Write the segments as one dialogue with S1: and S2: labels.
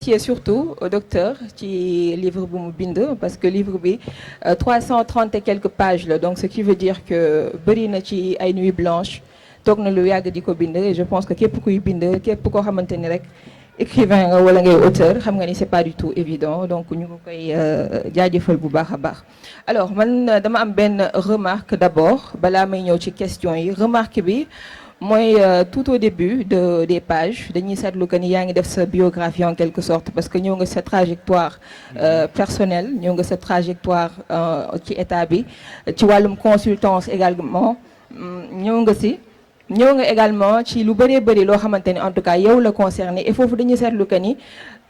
S1: remercier surtout au docteur ci livre bu mu bind parce que livre bi 330 et quelques pages la donc ce qui veut dire que bëri na ci ay nuits blanches toog na lu yàgg di ko bind et je pense que képp kuy bind képp koo xamante ni rek écrivain nga wala ngay auteur xam nga ni c'est pas du tout évident donc ñu ngi koy jaajëfal bu baax a baax. alors man dama am benn remarque d'abord balaa may ñëw ci question yi remarque bi. mooy tout au début des pages dañuy seetlu que ni yaa ngi def sa biographie en quelque sorte parce que ñëw nga sa trajectoire personnelle ñëw nga sa trajectoire ci état bi ci wàllum consultance également ñëw nga également ci lu bëree bëri loo xamante ni en tout cas yow la concerné et foofu dañuy seetlu que ni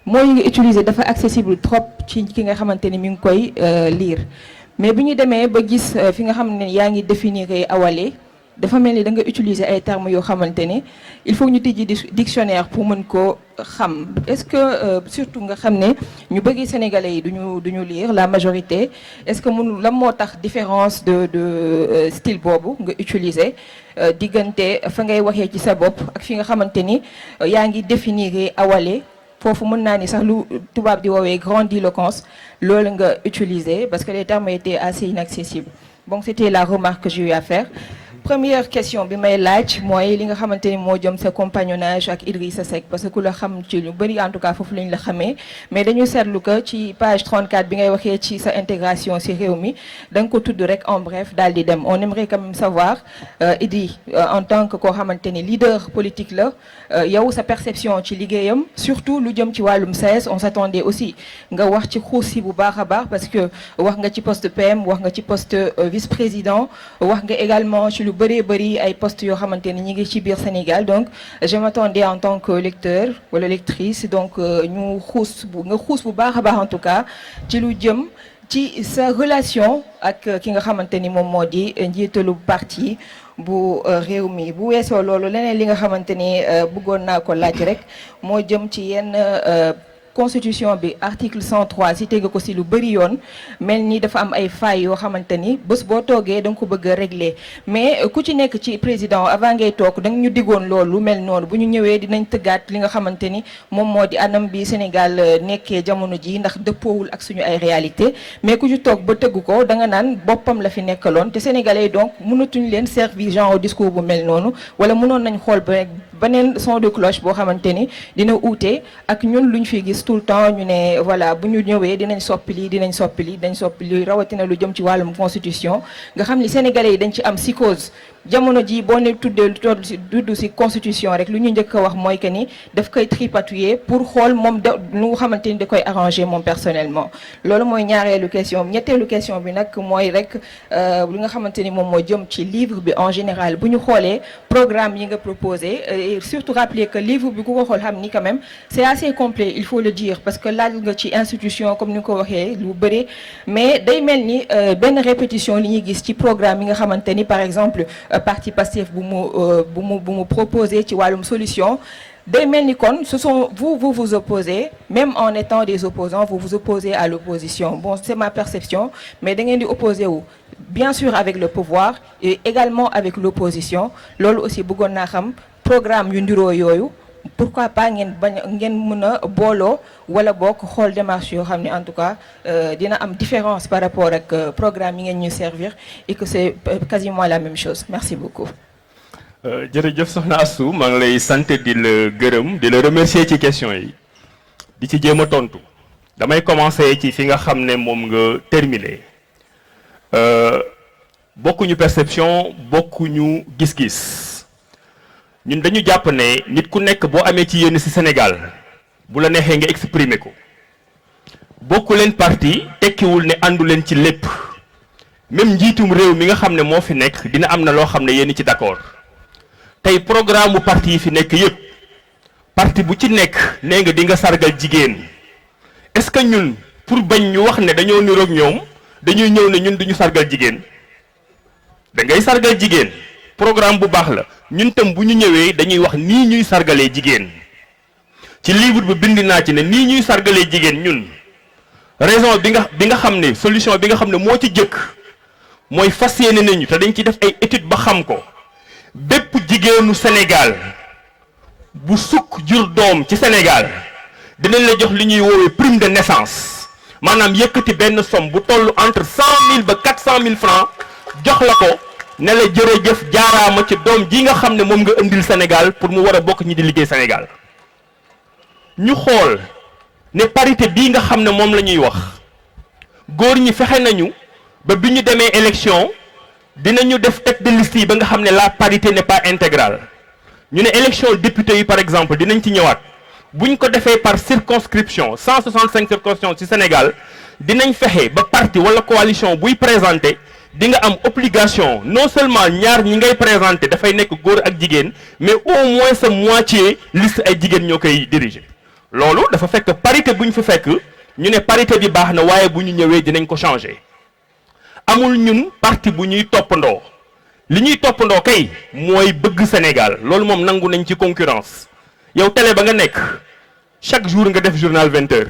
S1: mooy nga utiliser dafa accessible trop ci ki nga xamante ni mi ngi koy lire mais bi ñu demee ba gis fi nga xam ne yaa ngi définir awale dafa mel ni da nga utiliser ay termes yoo xamante ni il faut ñu tijji dictionnaire pour mën koo xam est-ce que surtout nga xam ne ñu bëgg sénégalais yi duñu lire la majorité est-ce que mënu lan moo tax différence de style boobu nga utiliser diggante fa ngay waxee ci sa bopp ak fi nga xamante ni yaa ngi définir awale foofu mën naa ni sax lu tubaab di woowee grandiloquence loolu nga utiliser parce que les termes étaient assez inaccessibles donc c'était la remarque que j'ai eu à faire. Première question bi may laaj mooy li nga xamante ni moo jëm sa compagnonnage ak Idrissa Seck parce que ku la xam ci lu bëri en tout cas foofu lañ la xamee mais dañu seetlu que ci page 34 bi ngay waxee ci sa intégration ci réew mi da nga ko tudd rek en bref daal di dem on aimerait quand même savoir Idi en tant que koo xamante ni leader politique la yow sa perception ci liggéeyam surtout lu jëm ci wàllum SAES on s'attendait aussi nga wax ci xuus si bu baax a baax parce que wax nga ci poste PM wax nga ci poste vice-président wax nga également ci lu bëri ay postes yoo xamante ni ñi ngi ci biir Sénégal donc je m'attendais en tant que lecteur wala lectrice donc ñu nga xuus bu baax a baax en tout cas ci lu jëm ci sa relation ak ki nga xamante ni moom moo di njiitalu parti bu réew mi bu weesoo loolu leneen li nga xamante ni bëggoon naa ko laaj rek moo jëm ci yenn constitution bi article 103 cité nga ko si lu bëri yoon mel ni dafa am ay failles yoo xamante ni bés boo toogee da nga ko bëgg a régler mais ku ci nekk ci président avant ngay toog da nga ñu diggoon loolu mel noonu bu ñu ñëwee dinañ tëggaat li nga xamante ni moom moo di anam bi Sénégal nekkee jamono ji ndax dëppoowul ak suñu ay réalité mais ku ci toog ba tëgg ko da nga naan boppam la fi nekkaloon te sénégalais donc mënatuñ leen servir genre discours bu mel noonu wala mënoon nañ xool ba beneen son de cloche boo xamante ni dina uute ak ñun luñ fi gis tout le temps ñu ne voilà bu ñu ñëwee dinañ soppi lii rawatina lu jëm ci wàllum constitution nga xam ni sénégalais yi dañ ci am psychose jamono ji boo ne tuddee dudd si constitution rek lu ñu njëkk a wax mooy que ni daf koy tripatouiller pour xool moom nu nga xamante ni da koy arranger moom personnellement loolu mooy ñaareelu question ñetteelu question bi nag mooy rek li nga xamante ni moom moo jëm ci livre bi en général bu ñu xoolee programme yi nga proposé et surtout rappeler que livre bi ku ko xool xam ni quand même c'est assez complet il faut le dire parce que laaj nga ci institution comme ni nga ko waxee lu bëri mais day mel ni benn répétition li ñuy gis ci programme yi nga xamante ni par exemple parti Pastef bu mu proposé ci wàllum solution day mel ni kon ce sont vous opposez même en étant des opposants vous vous opposez à l'opposition bon c'est ma perception mais da ngeen di opposé wu bien sûr avec le pouvoir et également avec l'opposition loolu aussi bëggoon naa xam programme yu ndiroo yooyu pourquoi pas ngeen mën a booloo wala bokk xool démarche yoo xam ne en tout cas dina am différence par rapport ak programme yi ngeen ñu servir et que c'est quasiment la même chose merci beaucoup.
S2: jërëjëf soxna Astou maa ngi lay sant di la gërëm di la remercier ci question yi di ci jéem a tontu damay commencer ci fi nga xam ne moom nga terminer bokkuñu perception bokkuñu gis-gis. ñun dañu jàpp ne nit ku nekk boo amee ci yéen ci Sénégal bu la neexee nga exprimer ko bokku leen parti tekkiwul ne àndu leen ci lépp même njiitum réew mi nga xam ne moo fi nekk dina am na loo xam ne yéen ci d'accord tey programme bu parti yi fi nekk yépp parti bu ci nekk nee nga di nga sargal jigéen est-ce que ñun pour bañ ñu wax ne dañoo niroog ñoom dañuy ñëw ne ñun duñu sargal jigéen da ngay sargal jigéen programme bu baax la ñun tam bu ñu ñëwee dañuy wax nii ñuy sargalee jigéen ci livre bi bind naa ci ne nii ñuy sargalee jigéen ñun raison bi nga xam ne solution bi nga xam ne moo ci jëkk mooy fas yéene nañu te dañ ci def ay étude ba xam ko bépp jigéenu Sénégal bu sukk jur doom ci Sénégal dinañ la jox li ñuy woowee prime de naissance maanaam yëkkati benn somme bu toll entre 100 000 ba 400 000 francs jox la ko ne la jërëjëf jaaraama ci doom ji nga xam ne moom nga indil Sénégal pour mu war a bokk ñi di liggéey Sénégal. ñu xool ne parité bii nga xam ne moom la ñuy wax góor ñi fexe nañu ba bi ñu demee élection dinañu def tête de liste yi ba nga xam ne la parité n'est pas intégrale ñu ne élection député yi par exemple dinañ ci ñëwaat bu ñu ko defee par circonscription 165 circonscriptions ci Sénégal dinañ fexe ba parti wala coalition buy présenté di nga am obligation non seulement ñaar ñi ngay présenté dafay nekk góor ak jigéen mais au moins sa moitié liste ay jigéen ñoo koy diriger. loolu dafa fekk parité bu ñu fi fekk ñu ne parité bi baax na waaye bu ñu ñëwee dinañ ko changer amul ñun parti bu ñuy toppandoo li ñuy toppandoo kay mooy bëgg Sénégal loolu moom nangu nañ ci concurrence yow télé ba nga nekk chaque jour nga def journal 20h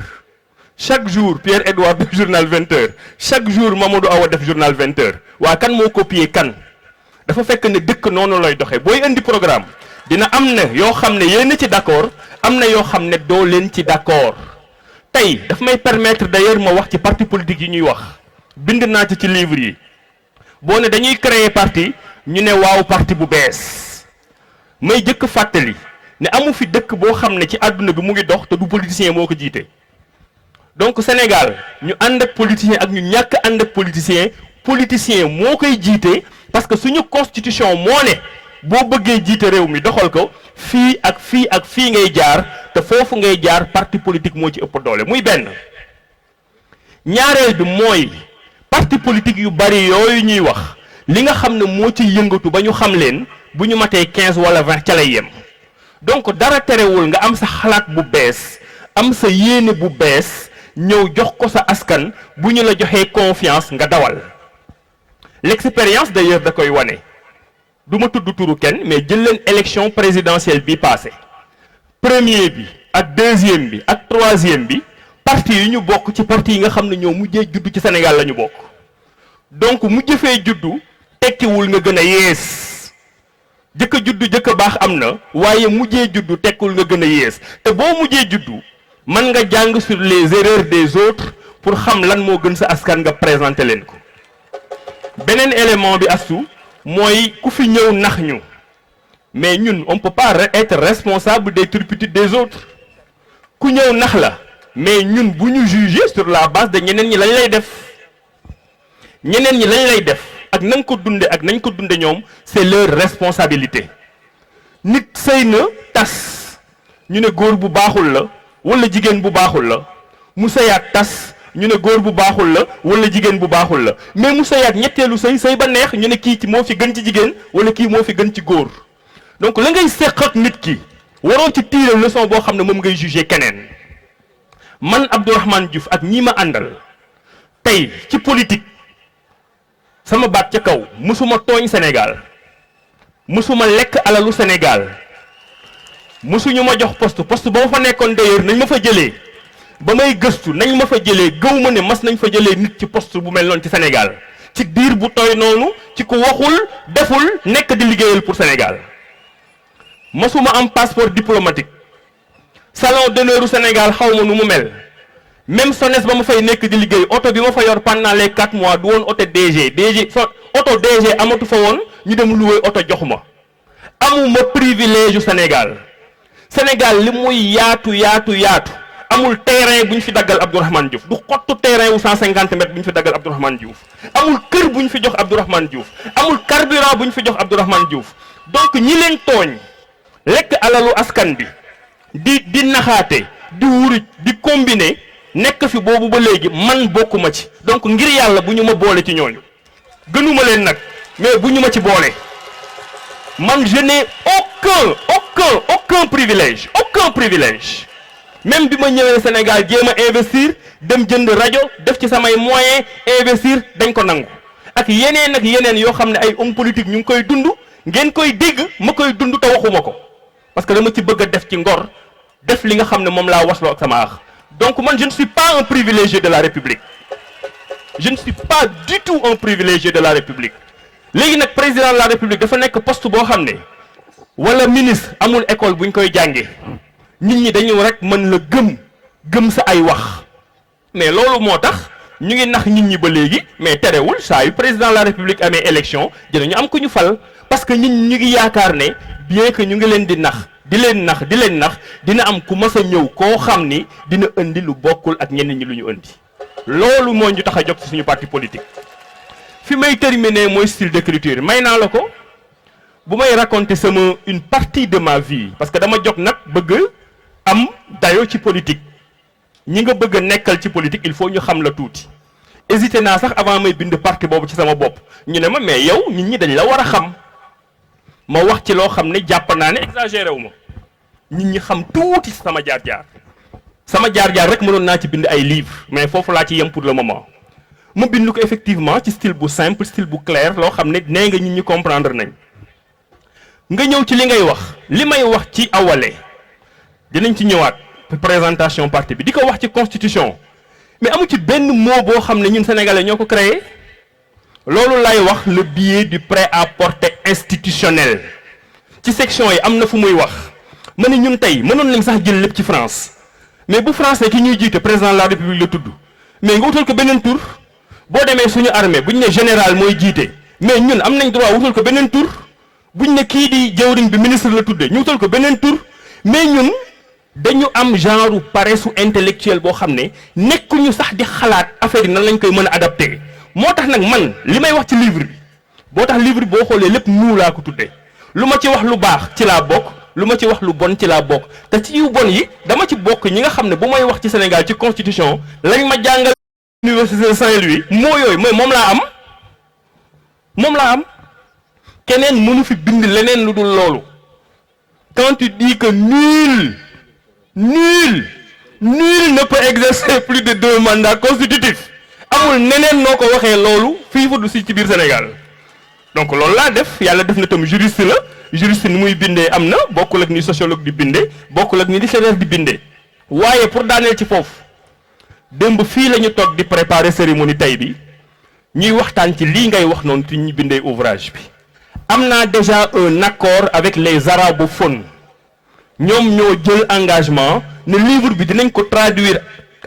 S2: chaque jour Pierre-Edouard def journal 20h chaque jour Mamadou Awa def journal 20h waa kan moo copier kan dafa fekk ne dëkk noonu lay doxee booy indi programme dina am na yoo xam ne yéen ci d'accord am na yoo xam ne doo leen ci d'accord tey daf may permettre d'ailleurs ma wax ci parti politique yi ñuy wax bind naa ci livre yi boo ne dañuy créer parti ñu ne waaw parti bu bees may jëkk fàttali ne amu fi dëkk boo xam ne ci àdduna bi mu ngi dox te du politicien moo ko jiite donc Sénégal ñu ànd ak politicien ak ñu ñàkk ànd ak politicien moo koy jiite parce que suñu constitution moo ne boo bëggee jiite réew mi doxal ko fii ak fii ak fii ngay jaar te foofu ngay jaar parti politique moo ci ëpp doole muy benn ñaareel bi mooy parti politique yu bari yooyu ñuy wax li nga xam ne moo ci yëngatu ba ñu xam leen bu ñu matee 15 wala 20 ca lay yem donc dara terewul nga am sa xalaat bu bees am sa yéene bu bees ñëw jox ko sa askan bu ñu la joxee confiance nga dawal l'expérience d'ailleurs da koy wane du ma tudd turu kenn mais jël leen élection présidentielle bi passé premier bi ak deuxième bi ak troisième bi parti yi ñu bokk ci parti yi nga xam ne ñoo mujjee juddu ci Sénégal la ñu bokk donc mujj fee juddu tekkiwul nga gën a yees jëkk juddu jëkk baax am na waaye mujjee juddu tekkiwul nga gën a yees te boo mujjee juddu mën nga jàng sur les erreurs des autres pour xam lan moo gën sa askan nga présenter leen ko beneen élément bi astu mooy ku fi ñëw nax ñu mais ñun on peut pas être responsable des turpitudes des autres ku ñëw nax la mais ñun bu ñu juger sur la base de ñeneen ñi lañ lay def ñeneen ñi lañ lay def ak nañ ko dunde ak nañ ko dunde ñoom c'est leur responsabilité nit sëy na tas ñu ne góor bu baaxul la wala jigéen bu baaxul la mu sëyaat tas ñu ne góor bu baaxul la wala jigéen bu baaxul la mais mu sëyaat ñetteelu sëy ba neex ñu ne kii ci moo fi gën ci jigéen wala kii moo fi gën ci góor donc la ngay séq ak nit ki waroo ci tirer leçon boo xam ne moom ngay juger keneen man Abdourahmane Diouf ak ñi ma àndal tey ci politique sama baat ca kaw mësuma tooñ Sénégal mësuma lekk alalu Sénégal mësuñu ma jox poste ba ma fa nekkoon d'ailleurs nañ ma fa jëlee ba may gëstu nañ ma fa jëlee gëw ma ne mas nañ fa jëlee nit ci poste bu mel noonu ci Sénégal ci diir bu tooy noonu ci ku waxul deful nekk di liggéeyal pour Sénégal masuma am passeport diplomatique salon d'honneur u Sénégal xaw ma nu mu mel même SONES ba ma fay nekk di liggéey oto bi ma fa yor pendant les 4 mois du woon oto DG oto DG amatu fa woon ñu dem louer oto jox ma amuma privilège u Sénégal li muy yaatu amul terrain bu ñu fi daggal Abdourahmane Diouf du xottu terrain wu 150 mètres bu ñu fi daggal Abdourahmane Diouf amul kër bu ñu fi jox Abdourahmane Diouf amul carburant bu ñu fi jox Abdourahmane Diouf donc ñi leen tooñ lekk alalu askan bi di naxaate di wuruj di combiner nekk fi boobu ba léegi man bokkuma ci donc ngir yàlla bu ñu ma boole ci ñooñu gënuma leen nag mais bu ñu ma ci boole man je n'ai aucun privilège même bi ma ñëwee Sénégal jéem a investir dem jënd rajo def ci samay moyens investir dañ ko nangu ak yeneen yoo xam ne ay hommes politiques ñu ngi koy dund ngeen koy dégg ma koy dund te waxuma ko parce que dama ci bëgg a def ci ngor def li nga xam ne moom laa wasloo ak sama ax donc man je ne suis pas un privilégié de la République je ne suis pas du tout un privilégié de la République léegi nag président de la République dafa nekk poste boo xam ne wala ministre amul école buñ koy jàngee nit ñi dañu rek mën la gëm gëm sa ay wax mais loolu moo tax ñu ngi nax nit ñi ba léegi mais terewul saa yu président de la république amee élection dinañu am ku ñu fal parce que nit ñi ñu ngi yaakaar ne bien que ñu ngi leen di nax di leen nax dina am ku mas a ñëw koo xam ni dina indi lu bokkul ak ñenn ñi lu ñu indi loolu moo ñu tax a jóg ci suñu parti politique. fi may terminer mooy style d'écriture may naa la ko bu may raconter sama une partie de ma vie parce que dama jóg nag bëgg am dayo ci politique ñi nga bëgg a nekkal ci politique il faut ñu xam la tuuti hésité naa sax avant may bind parti boobu ci sama bopp ñu ne ma mais yow nit ñi dañ la war a xam ma wax ci loo xam ne jàpp naa ne exagéré wu ma nit ñi xam tuuti sama jaar-jaar rek mënoon naa ci bind ay livres mais foofu laa ci yem pour le moment ma bind ko effectivement ci style bu simple style bu clair loo xam ne nee nga nit ñi comprendre nañ nga ñëw ci li ngay wax li may wax ci awale dinañ ci ñëwaat présentation parti bi di ko wax ci constitution mais amu ci benn mot boo xam ne ñun sénégalais ñoo ko créé loolu lay wax le biais du prêt-à-porter institutionnel ci section yi am na fu muy wax ma ne ñun tey mënoon nañ sax jël lépp ci France mais bu français ki ñuy jiite président de la république la tudd mais nga wutal ko beneen tur boo demee suñu armée buñ ne général mooy jiite mais ñun am nañ droit wutal ko beneen tur buñ ne kii di jawriñ bi ministre la tudde ñu wutal ko beneen tur mais ñun dañu am genre paresse intellectuelle boo xam ne nekkuñu sax di xalaat affaire yi nan lañ koy mën a adapté moo tax nag man li may wax ci livre bi boo tax livre bi boo xoolee lépp nuu laa ko tuddee lu ma ci wax lu baax ci laa bokk lu ma ci wax lu bon ci laa bokk te ci yu bon yi dama ci bokk ñi nga xam ne bu may wax ci Sénégal ci constitution lañ ma jàngal université Saint-Louis moo yooyu mooy moom laa am keneen mënu fi bind leneen lu dul loolu quand tu dis que nul ne peut exercer plus de 2 mandats constitutifs amul neneen noo ko waxee loolu fii fu du si ci biir Sénégal donc loolu laa def yàlla def na tam juriste la juriste ni muy bindee am na bokkul ak ni sociologue di bindee bokkul ak ni dictionnaire di bindee waaye pour daaneel ci foofu démb fii la ñu toog di préparer cérémonie tey bi ñuy waxtaan ci lii ngay wax noonu ci ñu bindee ouvrage bi am naa déjà un accord avec les arabophones ñoom ñoo jël engagement ne livre bi dinañ ko traduire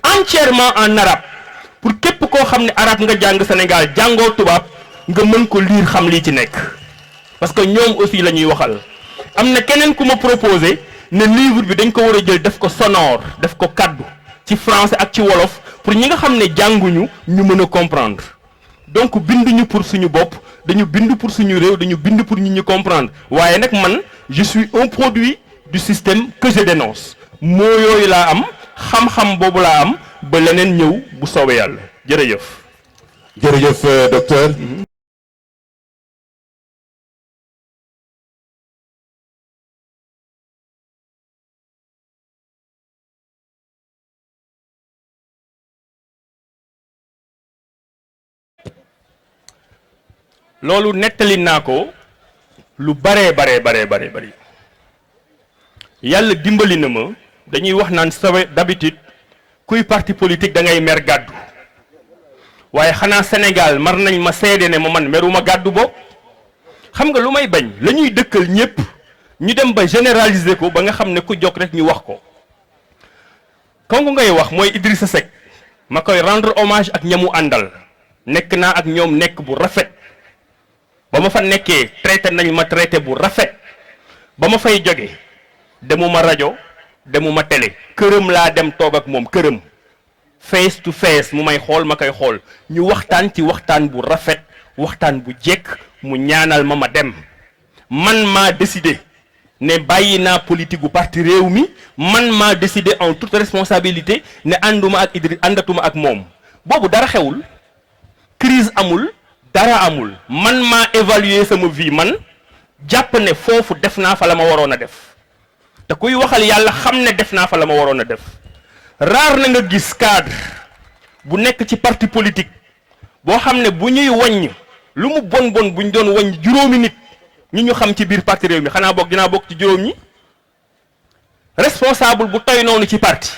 S2: entièrement en arabe pour képp koo xam ne arabe nga jàng Sénégal jàngoo tubaab nga mën ko lire xam lii ci nekk parce que ñoom aussi la ñuy waxal am na keneen ku ma proposé ne livre bi dañ ko war a jël def ko sonore def ko kaddu ci français ak ci wolof pour ñi nga xam ne jànguñu ñu mën a comprendre donc binduñu pour suñu bopp dañu bind pour suñu réew dañu bind pour ñi ñu comprendre waaye nag man je suis un produit du système que je dénonce moo yooyu laa am xam-xam boobu laa am ba leneen ñëw bu soobee yàlla jërëjëf.
S3: jërëjëf docteur.
S2: loolu nettali naa ko lu baree bari yàlla dimbali na ma dañuy wax naan sawe d'habitude kuy parti politique da ngay mer gàddu waaye xanaa Sénégal mar nañ ma seede ne ma man meruma gàddu bopp xam nga lu may bañ la ñuy dëkkal ñépp ñu dem ba généraliser ko ba nga xam ne ku jóg rek ñu wax ko konku ngay wax mooy Idrissa Seck ma koy rendre hommage ak ñamu àndal nekk naa ak ñoom nekk bu rafet ba ma fa nekkee traité nañ ma traité bu rafet ba ma fay jóge demuma rajo demuma télé këram laa dem toog ak moom këram face to face mu may xool ma koy xool ñu waxtaan ci waxtaan bu rafet waxtaan bu jekk mu ñaanal ma dem man maa décidé ne bàyyi naa politique gu parti réew mi man maa décidé en toute responsabilité ne ànduma ak Idriss àndatuma ak moom boobu dara xewul crise amul dara amul man maa évaluer sama vie man jàpp ne foofu def naa fa la ma waroon a def te kuy waxal yàlla xam ne def naa fa la ma waroon a def raar na nga gis cadre bu nekk ci parti politique boo xam ne bu ñuy wàññ lu mu bon bu ñu doon wàññ juróomi nit ñi ñu xam ci biir parti réew mi xanaa bokk dinaa bokk ci juróom ñi responsable bu toy noonu ci parti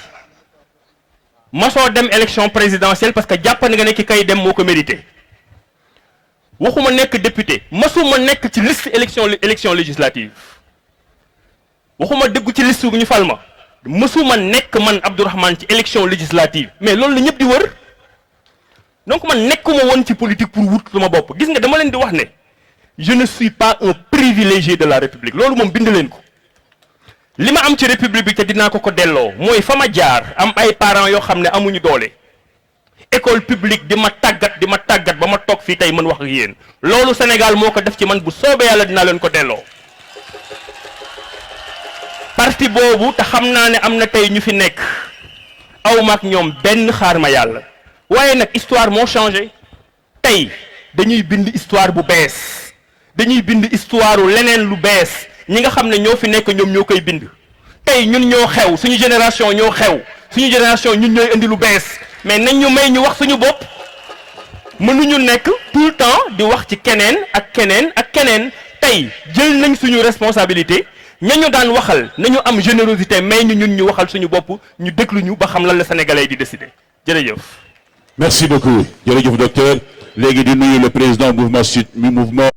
S2: masoo dem élection présidentielle parce que jàpp nga ne ki kay dem moo ko mérité waxuma nekk député masuma nekk ci liste élection législative waxuma déggu ci liste bu ñu fal ma mësuma nekk man Abdourahmane ci élection législative mais loolu la ñëpp di wër donc man nekkuma woon ci politique pour wut sama bopp gis nga dama leen di wax ne je ne suis pas un privilégié de la République loolu moom bind leen ko li ma am ci République bi te dinaa ko delloo mooy fa ma jaar am ay parents yoo xam ne amuñu doole école publique di ma tàggat ba ma toog fii tey mën wax ak yéen loolu Sénégal moo ko def ci man bu soobee yàlla dinaa leen ko delloo parti boobu te xam naa ne am na tey ñu fi nekk aw ma ak ñoom benn xaar ma yàlla waaye nag histoire moo changé tey dañuy bind histoire bu bees dañuy bind histoire leneen lu bees ñi nga xam ne ñoo fi nekk ñoom ñoo koy bind tey ñun ñoo xew suñu génération ñoo xew suñu génération ñun ñooy indi lu bees mais nañ ñu may ñu wax suñu bopp mënuñu nekk tout le temps di wax ci keneen ak keneen ak keneen tey jël nañ suñu responsabilité ñañu daan waxal nañu am générosité may ñu ñun ñu waxal suñu bopp ñu déglu ñu ba xam lan la sénégalais di décider jërëjëf.
S3: Merci beaucoup jërëjëf docteur léegi di nuyu le président mouvement